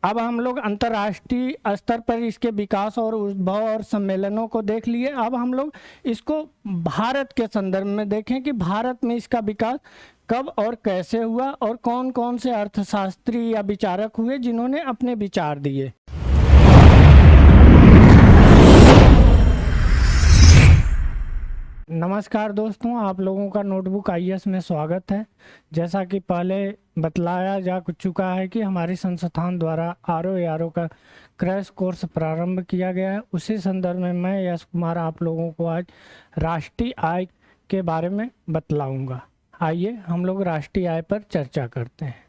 अब हम लोग अंतर्राष्ट्रीय स्तर पर इसके विकास और उद्भव और सम्मेलनों को देख लिए। अब हम लोग इसको भारत के संदर्भ में देखें कि भारत में इसका विकास कब और कैसे हुआ और कौन कौन से अर्थशास्त्री या विचारक हुए जिन्होंने अपने विचार दिए। नमस्कार दोस्तों, आप लोगों का नोटबुक आईएएस में स्वागत है। जैसा कि पहले बतलाया जा चुका है कि हमारी संस्थान द्वारा आरओ का क्रैश कोर्स प्रारंभ किया गया है। उसी संदर्भ में मैं यश कुमार आप लोगों को आज राष्ट्रीय आय के बारे में बतलाऊंगा। आइए हम लोग राष्ट्रीय आय पर चर्चा करते हैं।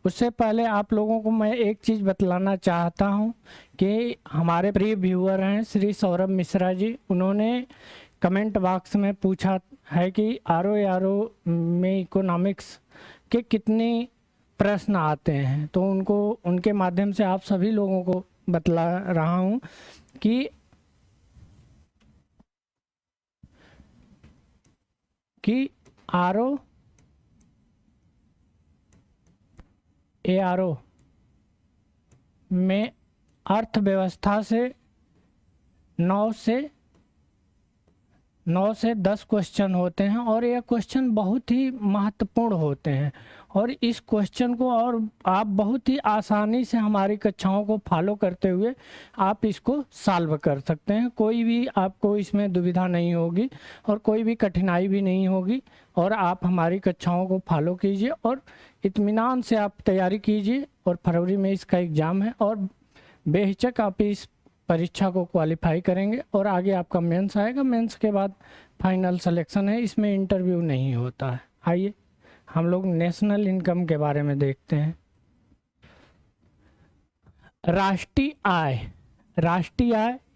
उससे पहले आप लोगों को मैं एक चीज़ बतलाना चाहता हूं कि हमारे प्रिय व्यूअर हैं श्री सौरभ मिश्रा जी, उन्होंने कमेंट बॉक्स में पूछा है कि आरओ में इकोनॉमिक्स के कितने प्रश्न आते हैं, तो उनके माध्यम से आप सभी लोगों को बतला रहा हूं कि आरओ में अर्थव्यवस्था से 9 से 10 क्वेश्चन होते हैं और यह क्वेश्चन बहुत ही महत्वपूर्ण होते हैं और इस क्वेश्चन को और आप बहुत ही आसानी से हमारी कक्षाओं को फॉलो करते हुए आप इसको सॉल्व कर सकते हैं। कोई भी आपको इसमें दुविधा नहीं होगी और कोई भी कठिनाई भी नहीं होगी और आप हमारी कक्षाओं को फॉलो कीजिए और इत्मीनान से आप तैयारी कीजिए। और फरवरी में इसका एग्ज़ाम है और बेहिचक आप इस परीक्षा को क्वालिफाई करेंगे और आगे आपका मेंस आएगा। मेंस के बाद फाइनल सिलेक्शन है, इसमें इंटरव्यू नहीं होता है। आइए हम लोग नेशनल इनकम के बारे में देखते हैं। राष्ट्रीय आय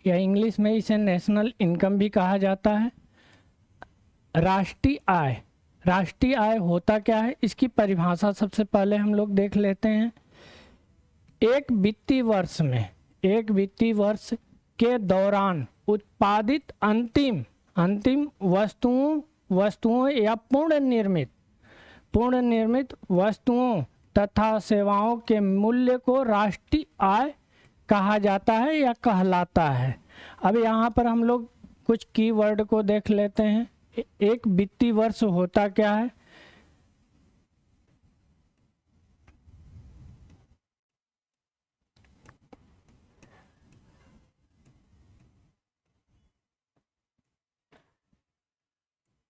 या इंग्लिश में इसे नेशनल इनकम भी कहा जाता है। राष्ट्रीय आय होता क्या है, इसकी परिभाषा सबसे पहले हम लोग देख लेते हैं। एक वित्तीय वर्ष के दौरान उत्पादित अंतिम वस्तुओं या पूर्ण निर्मित वस्तुओं तथा सेवाओं के मूल्य को राष्ट्रीय आय कहा जाता है या कहलाता है। अब यहाँ पर हम लोग कुछ कीवर्ड को देख लेते हैं। एक वित्तीय वर्ष होता क्या है,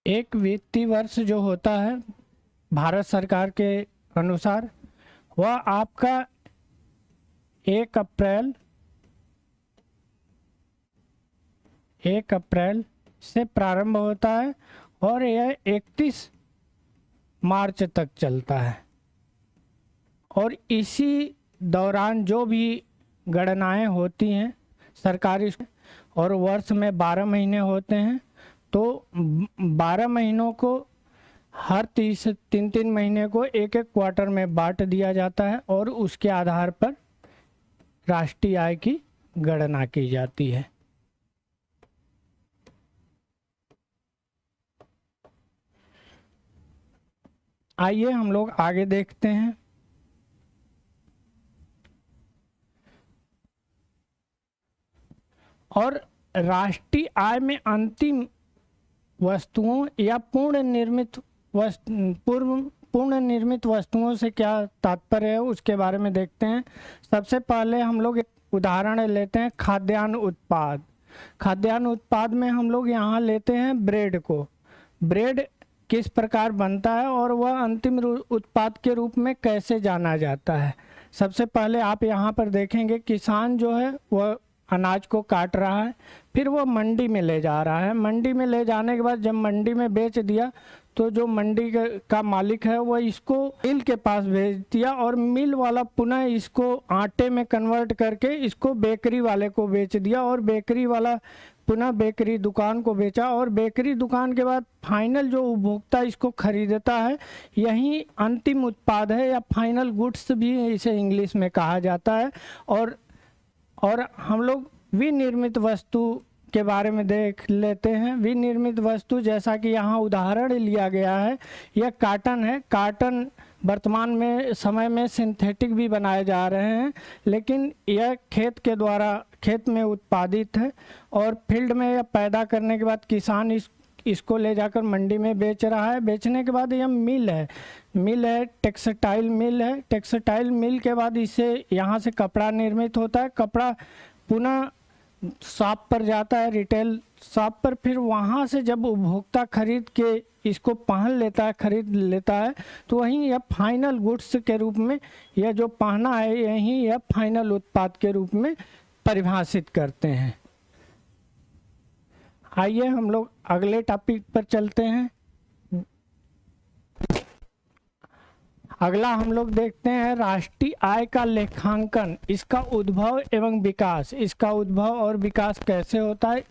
एक वित्तीय वर्ष जो होता है भारत सरकार के अनुसार वह आपका 1 अप्रैल से प्रारंभ होता है और यह 31 मार्च तक चलता है और इसी दौरान जो भी गणनाएं होती हैं सरकारी और वर्ष में 12 महीने होते हैं, तो 12 महीनों को हर 3 महीने को एक क्वार्टर में बांट दिया जाता है और उसके आधार पर राष्ट्रीय आय की गणना की जाती है। आइए हम लोग आगे देखते हैं। और राष्ट्रीय आय में अंतिम वस्तुओं या पूर्ण निर्मित वस्तुओं से क्या तात्पर्य है उसके बारे में देखते हैं। सबसे पहले हम लोग एक उदाहरण लेते हैं खाद्यान्न उत्पाद में हम लोग यहाँ लेते हैं ब्रेड को। ब्रेड किस प्रकार बनता है और वह अंतिम उत्पाद के रूप में कैसे जाना जाता है। सबसे पहले आप यहाँ पर देखेंगे किसान जो है वह अनाज को काट रहा है, फिर वो मंडी में ले जा रहा है। मंडी में ले जाने के बाद जब मंडी में बेच दिया तो जो मंडी का मालिक है वह इसको मिल के पास भेज दिया और मिल वाला पुनः इसको आटे में कन्वर्ट करके इसको बेकरी वाले को बेच दिया और बेकरी वाला पुनः बेकरी दुकान को बेचा और बेकरी दुकान के बाद फाइनल जो उपभोक्ता इसको खरीदता है यही अंतिम उत्पाद है या फाइनल गुड्स भी इसे इंग्लिश में कहा जाता है। और हम लोग विनिर्मित वस्तु के बारे में देख लेते हैं। विनिर्मित वस्तु जैसा कि यहाँ उदाहरण लिया गया है, यह काटन है। काटन वर्तमान में समय में सिंथेटिक भी बनाए जा रहे हैं, लेकिन यह खेत के द्वारा खेत में उत्पादित है और फील्ड में यह पैदा करने के बाद किसान इसको ले जाकर मंडी में बेच रहा है। बेचने के बाद यह मिल है, टेक्सटाइल मिल है। टेक्सटाइल मिल के बाद इसे यहाँ से कपड़ा निर्मित होता है। कपड़ा पुनः शॉप पर जाता है, रिटेल शॉप पर। फिर वहाँ से जब उपभोक्ता खरीद के इसको पहन लेता है, खरीद लेता है, तो वहीं यह फाइनल गुड्स के रूप में यह जो पहना है यहीं यह फाइनल उत्पाद के रूप में परिभाषित करते हैं। आइए हम लोग अगले टॉपिक पर चलते हैं। अगला हम लोग देखते हैं राष्ट्रीय आय का लेखांकन, इसका उद्भव एवं विकास। इसका उद्भव और विकास कैसे होता है,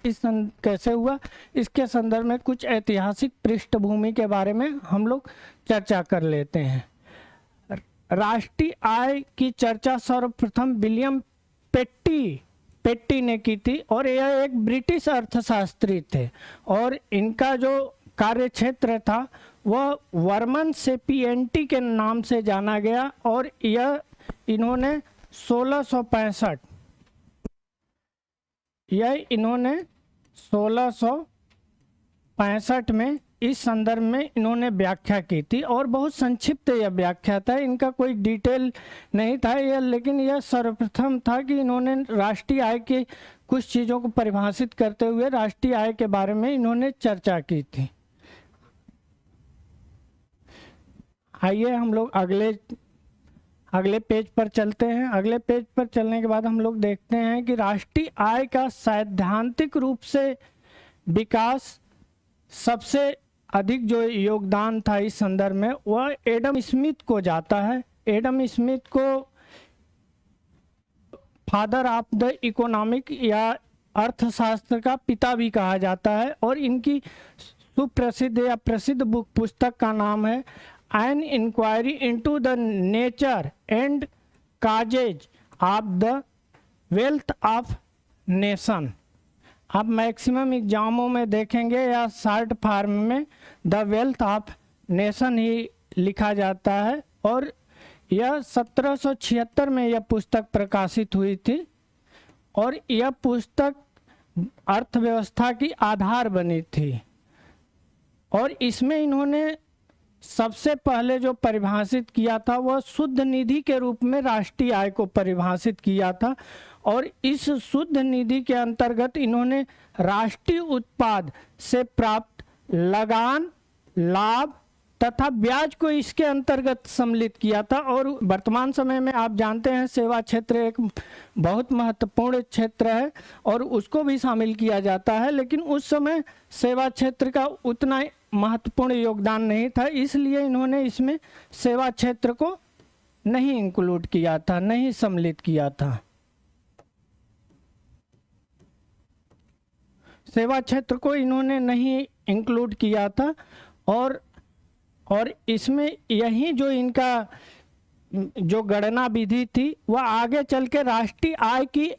कैसे हुआ, इसके संदर्भ में कुछ ऐतिहासिक पृष्ठभूमि के बारे में हम लोग चर्चा कर लेते हैं। राष्ट्रीय आय की चर्चा सर्वप्रथम विलियम पेट्टी ने की थी और यह एक ब्रिटिश अर्थशास्त्री थे और इनका जो कार्य क्षेत्र था वह वर्मन सेपिएंटी के नाम से जाना गया और यह इन्होंने 1665 में इस संदर्भ में इन्होंने व्याख्या की थी और बहुत संक्षिप्त यह व्याख्या था, इनका कोई डिटेल नहीं था यह, लेकिन यह सर्वप्रथम था कि इन्होंने राष्ट्रीय आय के कुछ चीज़ों को परिभाषित करते हुए राष्ट्रीय आय के बारे में इन्होंने चर्चा की थी। आइए हम लोग अगले पेज पर चलते हैं। अगले पेज पर चलने के बाद हम लोग देखते हैं कि राष्ट्रीय आय का सैद्धांतिक रूप से विकास सबसे अधिक जो योगदान था इस संदर्भ में वह एडम स्मिथ को जाता है। एडम स्मिथ को फादर ऑफ द इकोनॉमिक या अर्थशास्त्र का पिता भी कहा जाता है और इनकी सुप्रसिद्ध या प्रसिद्ध पुस्तक का नाम है an inquiry into the nature and causes of the wealth of nation. आप मैक्सिमम एग्जामों में देखेंगे या शॉर्ट फॉर्म में द वेल्थ ऑफ नेशन ही लिखा जाता है और यह 1776 में यह पुस्तक प्रकाशित हुई थी और यह पुस्तक अर्थव्यवस्था की आधार बनी थी और इसमें इन्होंने सबसे पहले जो परिभाषित किया था वह शुद्ध निधि के रूप में राष्ट्रीय आय को परिभाषित किया था और इस शुद्ध निधि के अंतर्गत इन्होंने राष्ट्रीय उत्पाद से प्राप्त लगान, लाभ तथा ब्याज को इसके अंतर्गत सम्मिलित किया था। और वर्तमान समय में आप जानते हैं सेवा क्षेत्र एक बहुत महत्वपूर्ण क्षेत्र है और उसको भी शामिल किया जाता है, लेकिन उस समय सेवा क्षेत्र का उतना महत्वपूर्ण योगदान नहीं था, इसलिए इन्होंने इसमें सेवा क्षेत्र को नहीं इंक्लूड किया था, नहीं सम्मिलित किया था। सेवा क्षेत्र को इन्होंने नहीं इंक्लूड किया था और इसमें यही जो इनका जो गणना विधि थी वह आगे चल के राष्ट्रीय आय की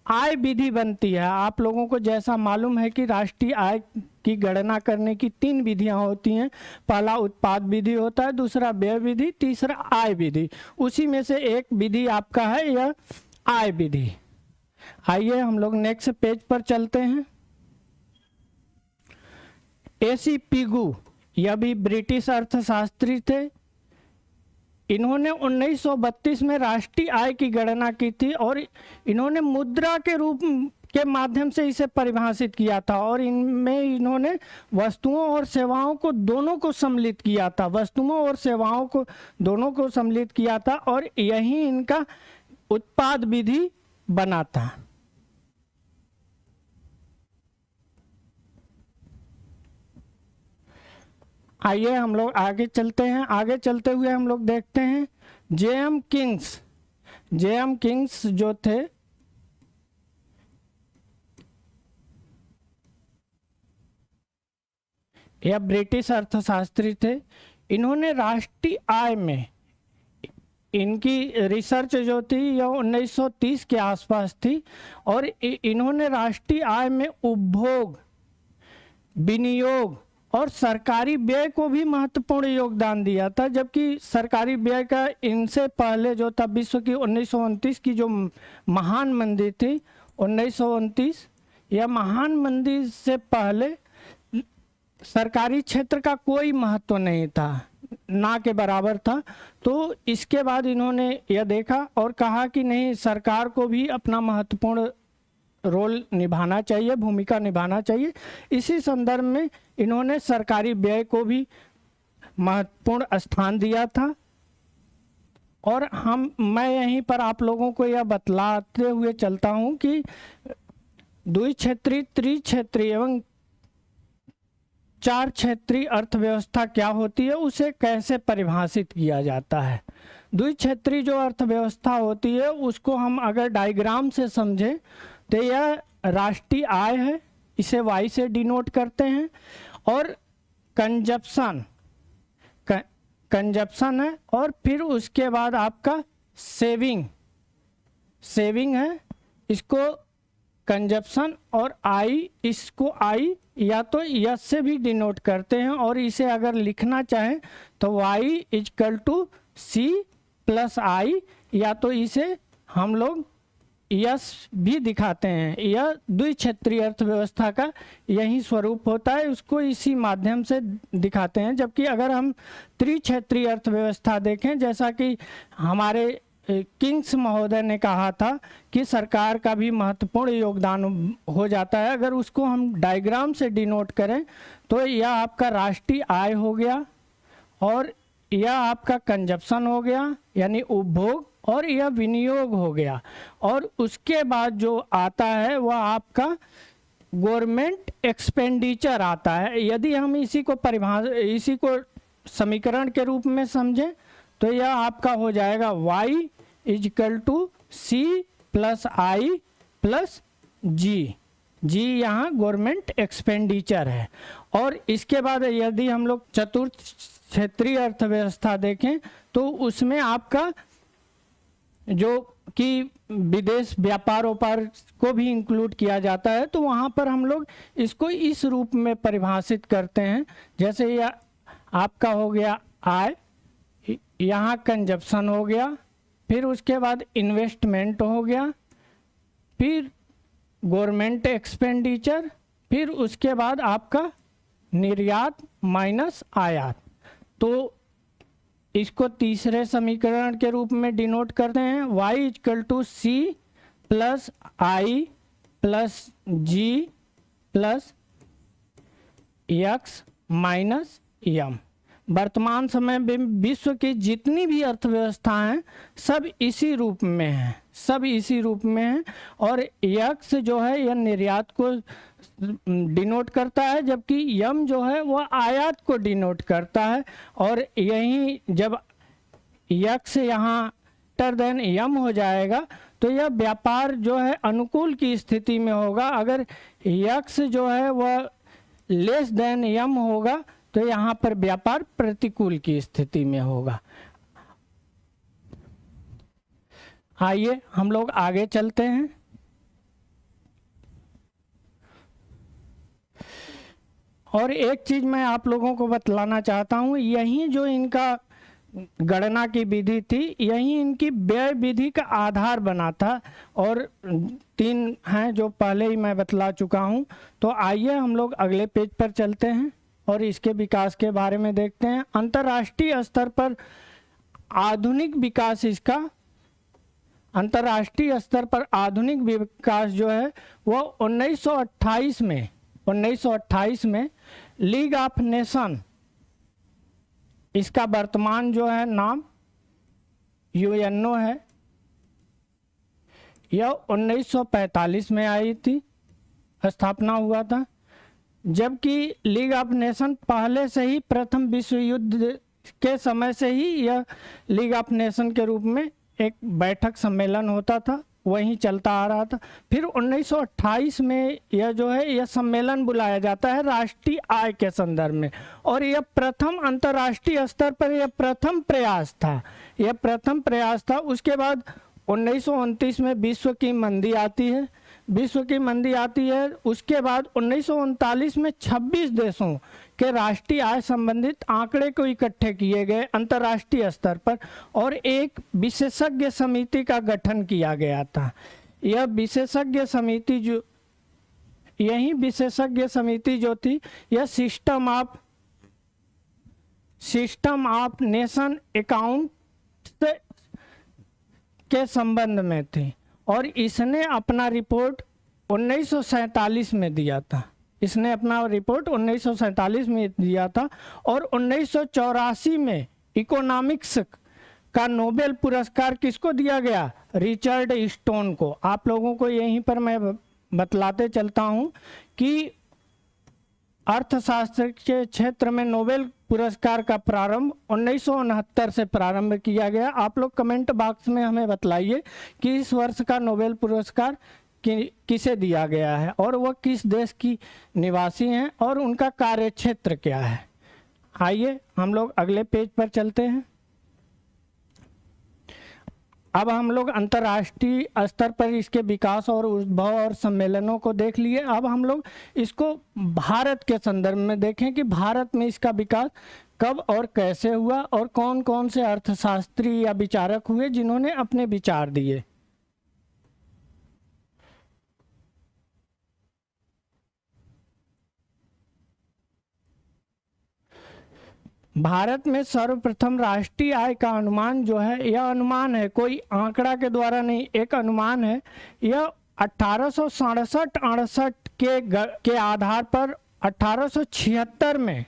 आय विधि बनती है। आप लोगों को जैसा मालूम है कि राष्ट्रीय आय की गणना करने की 3 विधियां होती हैं। पहला उत्पाद विधि होता है, दूसरा व्यय विधि, तीसरा आय विधि। उसी में से एक विधि आपका है यह आय विधि। आइए हम लोग नेक्स्ट पेज पर चलते हैं। एसी पिगू यह भी ब्रिटिश अर्थशास्त्री थे। इन्होंने 1932 में राष्ट्रीय आय की गणना की थी और इन्होंने मुद्रा के रूप के माध्यम से इसे परिभाषित किया था और इनमें इन्होंने वस्तुओं और सेवाओं को दोनों को सम्मिलित किया था, वस्तुओं और सेवाओं को दोनों को सम्मिलित किया था और यही इनका उत्पाद विधि बना था। आइए हम लोग आगे चलते हैं। आगे चलते हुए हम लोग देखते हैं जेएम किंग्स जो थे यह ब्रिटिश अर्थशास्त्री थे। इन्होंने राष्ट्रीय आय में इनकी रिसर्च जो थी यह 1930 के आसपास थी और इन्होंने राष्ट्रीय आय में उपभोग, विनियोग और सरकारी व्यय को भी महत्वपूर्ण योगदान दिया था, जबकि सरकारी व्यय का इनसे पहले जो था विश्व की 1929 की जो महान मंदी थी 1929, यह महान मंदी से पहले सरकारी क्षेत्र का कोई महत्व नहीं था, ना के बराबर था। तो इसके बाद इन्होंने यह देखा और कहा कि नहीं, सरकार को भी अपना महत्वपूर्ण रोल निभाना चाहिए, भूमिका निभाना चाहिए। इसी संदर्भ में इन्होंने सरकारी व्यय को भी महत्वपूर्ण स्थान दिया था। और मैं यहीं पर आप लोगों को यह बतलाते हुए चलता हूं कि द्विक्षेत्रीय, त्रिक्षेत्रीय एवं चार क्षेत्रीय अर्थव्यवस्था क्या होती है, उसे कैसे परिभाषित किया जाता है। द्विक्षेत्रीय जो अर्थव्यवस्था होती है उसको हम अगर डायग्राम से समझें तो यह राष्ट्रीय आय है, इसे वाई से डिनोट करते हैं, और कंजप्शन है, और फिर उसके बाद आपका सेविंग है, इसको कंजप्शन, और आई, इसको आई या तो यस से भी डिनोट करते हैं, और इसे अगर लिखना चाहें तो y equal to C plus I, या तो इसे हम लोग यस भी दिखाते हैं। यह द्विक्षेत्रीय अर्थव्यवस्था का यही स्वरूप होता है, उसको इसी माध्यम से दिखाते हैं। जबकि अगर हम त्रिक्षेत्रीय अर्थव्यवस्था देखें, जैसा कि हमारे किंग्स महोदय ने कहा था कि सरकार का भी महत्वपूर्ण योगदान हो जाता है, अगर उसको हम डायग्राम से डिनोट करें तो यह आपका राष्ट्रीय आय हो गया, और यह आपका कंजप्शन हो गया यानी उपभोग, और यह विनियोग हो गया, और उसके बाद जो आता है वह आपका गवर्नमेंट एक्सपेंडिचर आता है। यदि हम इसी को समीकरण के रूप में समझें तो यह आपका हो जाएगा y equal to C plus I plus G. G यहाँ गवर्नमेंट एक्सपेंडिचर है। और इसके बाद यदि हम लोग चतुर्थ क्षेत्रीय अर्थव्यवस्था देखें तो उसमें आपका जो कि विदेश व्यापार को भी इंक्लूड किया जाता है, तो वहाँ पर हम लोग इसको इस रूप में परिभाषित करते हैं। जैसे यह आपका हो गया आय, यहाँ कंजप्शन हो गया, फिर उसके बाद इन्वेस्टमेंट हो गया, फिर गवर्नमेंट एक्सपेंडिचर, फिर उसके बाद आपका निर्यात माइनस आयात। तो इसको तीसरे समीकरण के रूप में डिनोट करते हैं, y equal to C plus I plus G plus X minus M. वर्तमान समय में विश्व की जितनी भी अर्थव्यवस्थाएं सब इसी रूप में हैं, सब इसी रूप में हैं। और एक्स जो है यह निर्यात को डिनोट करता है, जबकि यम जो है वह आयात को डिनोट करता है। और यही जब एक्स यहाँ ग्रेटर देन यम हो जाएगा तो यह व्यापार जो है अनुकूल की स्थिति में होगा। अगर एक्स जो है वह लेस देन यम होगा तो यहाँ पर व्यापार प्रतिकूल की स्थिति में होगा। आइए हम लोग आगे चलते हैं। और एक चीज मैं आप लोगों को बतलाना चाहता हूँ, यही जो इनका गणना की विधि थी, यही इनकी व्यय विधि का आधार बना था। और तीन हैं जो पहले ही मैं बतला चुका हूँ। तो आइए हम लोग अगले पेज पर चलते हैं और इसके विकास के बारे में देखते हैं। अंतर्राष्ट्रीय स्तर पर आधुनिक विकास, इसका अंतर्राष्ट्रीय स्तर पर आधुनिक विकास जो है वह 1928 में लीग ऑफ नेशन, इसका वर्तमान जो है नाम यूएनओ है, यह 1945 में आई थी, स्थापना हुआ था। जबकि लीग ऑफ नेशन पहले से ही प्रथम विश्व युद्ध के समय से ही यह लीग ऑफ नेशन के रूप में एक बैठक सम्मेलन होता था, वहीं चलता आ रहा था। फिर 1928 में यह जो है यह सम्मेलन बुलाया जाता है राष्ट्रीय आय के संदर्भ में। और यह प्रथम अंतर्राष्ट्रीय स्तर पर यह प्रथम प्रयास था, यह प्रथम प्रयास था। उसके बाद 1929 में विश्व की मंदी आती है। विश्व की मंदी आती है। उसके बाद 1939 में 26 देशों के राष्ट्रीय आय संबंधित आंकड़े को इकट्ठे किए गए अंतर्राष्ट्रीय स्तर पर और एक विशेषज्ञ समिति का गठन किया गया था। यह विशेषज्ञ समिति जो थी यह सिस्टम ऑफ नेशन अकाउंट के संबंध में थी और इसने अपना रिपोर्ट 1947 में दिया था। इसने अपना रिपोर्ट 1947 में दिया था और 1984 में इकोनॉमिक्स का नोबेल पुरस्कार किसको दिया गया? रिचर्ड स्टोन को। आप लोगों को यहीं पर मैं बतलाते चलता हूं कि अर्थशास्त्र के क्षेत्र में नोबेल पुरस्कार का प्रारंभ 1969 से प्रारंभ किया गया। आप लोग कमेंट बॉक्स में हमें बतलाइए कि इस वर्ष का नोबेल पुरस्कार किसे दिया गया है और वह किस देश की निवासी हैं और उनका कार्यक्षेत्र क्या है। आइए हम लोग अगले पेज पर चलते हैं। अब हम लोग अंतर्राष्ट्रीय स्तर पर इसके विकास और उद्भव और सम्मेलनों को देख लिए। अब हम लोग इसको भारत के संदर्भ में देखें कि भारत में इसका विकास कब और कैसे हुआ और कौन कौन से अर्थशास्त्री या विचारक हुए जिन्होंने अपने विचार दिए। भारत में सर्वप्रथम राष्ट्रीय आय का अनुमान जो है, यह अनुमान है, कोई आंकड़ा के द्वारा नहीं, एक अनुमान है। यह 1867-68 के आधार पर 1876 में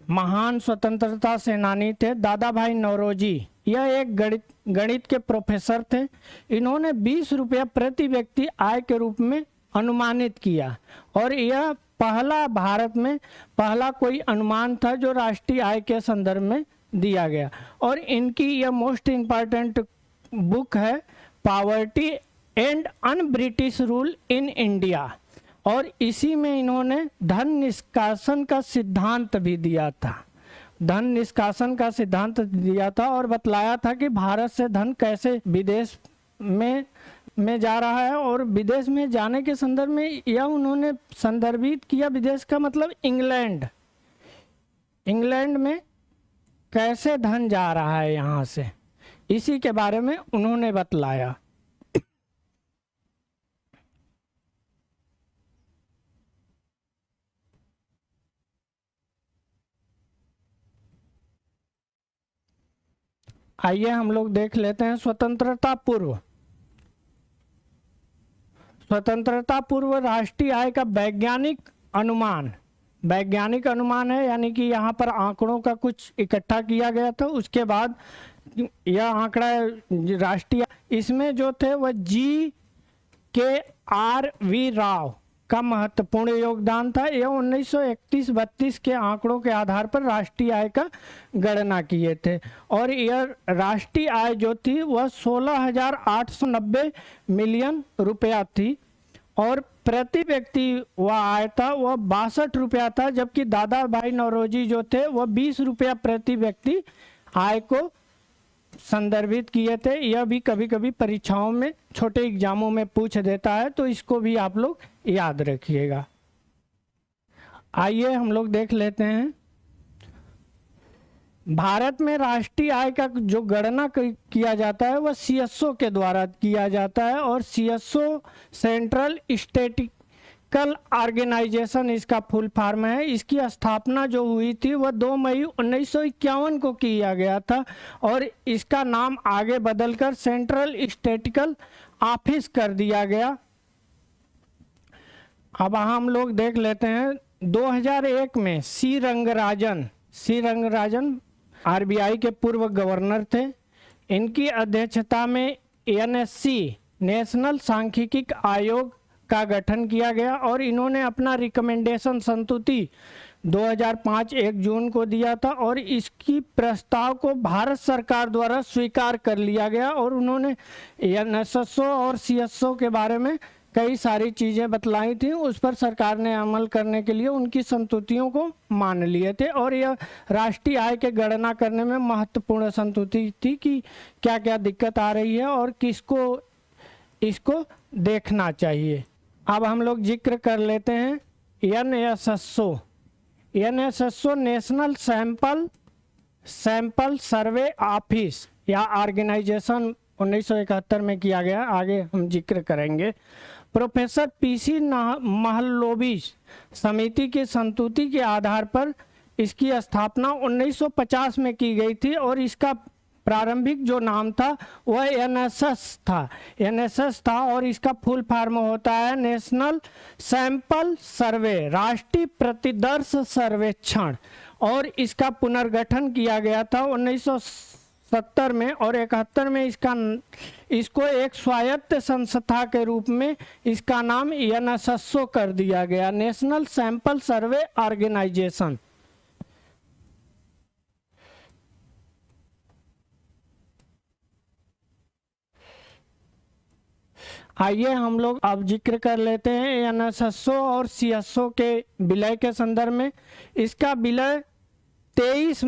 महान स्वतंत्रता सेनानी थे दादा भाई नौरोजी। यह एक गणित के प्रोफेसर थे। इन्होंने 20 रुपया प्रति व्यक्ति आय के रूप में अनुमानित किया और यह भारत में पहला कोई अनुमान था जो राष्ट्रीय आय के संदर्भ में दिया गया। और इनकी यह मोस्ट इम्पॉर्टेंट बुक है poverty and un British rule in India और इसी में इन्होंने धन निष्कासन का सिद्धांत भी दिया था। धन निष्कासन का सिद्धांत दिया था और बतलाया था कि भारत से धन कैसे विदेश में जा रहा है और विदेश में जाने के संदर्भ में यह उन्होंने संदर्भित किया। विदेश का मतलब इंग्लैंड में कैसे धन जा रहा है यहाँ से, इसी के बारे में उन्होंने बतलाया। आइए हम लोग देख लेते हैं स्वतंत्रता पूर्व राष्ट्रीय आय का वैज्ञानिक अनुमान है, यानी कि यहाँ पर आंकड़ों का कुछ इकट्ठा किया गया था। उसके बाद यह आंकड़ा राष्ट्रीय, इसमें जो थे वह GKRV राव का महत्वपूर्ण योगदान था। यह 1931-32 के आंकड़ों के आधार पर राष्ट्रीय आय का गणना किए थे और यह राष्ट्रीय आय जो थी वह 16,890 मिलियन रुपया थी और प्रति व्यक्ति वह आय था वह 62 रुपया था, जबकि दादा भाई नौरोजी जो थे वह 20 रुपया प्रति व्यक्ति आय को संदर्भित किए थे। यह भी कभी कभी परीक्षाओं में छोटे एग्जामों में पूछ देता है, तो इसको भी आप लोग याद रखिएगा। आइए हम लोग देख लेते हैं भारत में राष्ट्रीय आय का जो गणना किया जाता है वह CSO के द्वारा किया जाता है और CSO सेंट्रल स्टैटिस्टिकल ऑर्गेनाइजेशन इसका फुल फॉर्म है। इसकी स्थापना जो हुई थी वह 2 मई 1951 को किया गया था और इसका नाम आगे बदलकर सेंट्रल स्टैटिस्टिकल ऑफिस कर दिया गया। अब हम लोग देख लेते हैं 2001 में सी रंगराजन RBI के पूर्व गवर्नर थे। इनकी अध्यक्षता में NSC नेशनल सांख्यिकी आयोग का गठन किया गया और इन्होंने अपना रिकमेंडेशन संस्तुति 2005 1 जून को दिया था और इसकी प्रस्ताव को भारत सरकार द्वारा स्वीकार कर लिया गया और उन्होंने NSSO और CSO के बारे में कई सारी चीज़ें बतलाई थी, उस पर सरकार ने अमल करने के लिए उनकी संस्तुतियों को मान लिए थे और यह राष्ट्रीय आय के गणना करने में महत्वपूर्ण संस्तुति थी कि क्या क्या दिक्कत आ रही है और किसको इसको देखना चाहिए। अब हम लोग जिक्र कर लेते हैं NSSO। NSSO national sample survey office या ऑर्गेनाइजेशन 1971 में किया गया, आगे हम जिक्र करेंगे। प्रोफेसर PC महलनोबिस समिति की संस्तुति के आधार पर इसकी स्थापना 1950 में की गई थी और इसका प्रारंभिक जो नाम था वह NSS था और इसका फुल फॉर्म होता है नेशनल सैंपल सर्वे, राष्ट्रीय प्रतिदर्श सर्वेक्षण। और इसका पुनर्गठन किया गया था 1970 में और 71 में इसको एक स्वायत्त संस्था के रूप में इसका नाम NSSO कर दिया गया, नेशनल सैंपल सर्वे ऑर्गेनाइजेशन। आइए हम लोग अब जिक्र कर लेते हैं NSSO और CSO के विलय के संदर्भ में। इसका विलय 23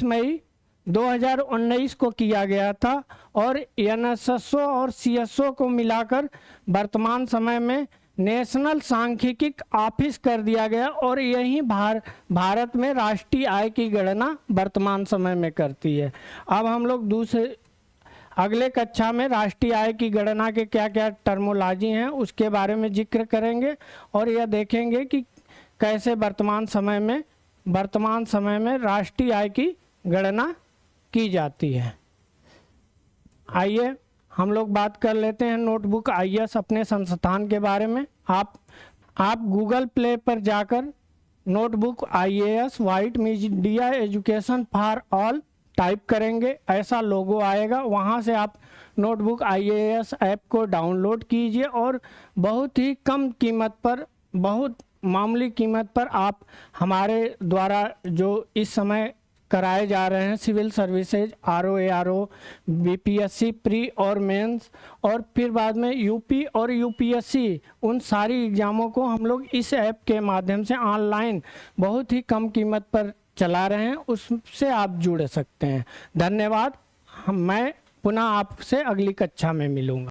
मई 2019 को किया गया था और NSSO और CSO को मिलाकर वर्तमान समय में नेशनल सांख्यिकी ऑफिस कर दिया गया और यही भारत में राष्ट्रीय आय की गणना वर्तमान समय में करती है। अब हम लोग अगले कक्षा में राष्ट्रीय आय की गणना के क्या क्या टर्मोलॉजी हैं उसके बारे में जिक्र करेंगे और यह देखेंगे कि कैसे वर्तमान समय में राष्ट्रीय आय की गणना की जाती है। आइए हम लोग बात कर लेते हैं नोटबुक IAS अपने संस्थान के बारे में। आप गूगल प्ले पर जाकर notebook IAS white media education for all type करेंगे, ऐसा लोगो आएगा। वहां से आप नोटबुक IAS ऐप को डाउनलोड कीजिए और बहुत ही कम कीमत पर, बहुत मामूली कीमत पर आप हमारे द्वारा जो इस समय कराए जा रहे हैं civil services, RO ARO, BPSC pre और मेंस और फिर बाद में UP और UPSC, उन सारी एग्ज़ामों को हम लोग इस ऐप के माध्यम से ऑनलाइन बहुत ही कम कीमत पर चला रहे हैं, उससे आप जुड़ सकते हैं। धन्यवाद। मैं पुनः आपसे अगली कक्षा में मिलूँगा।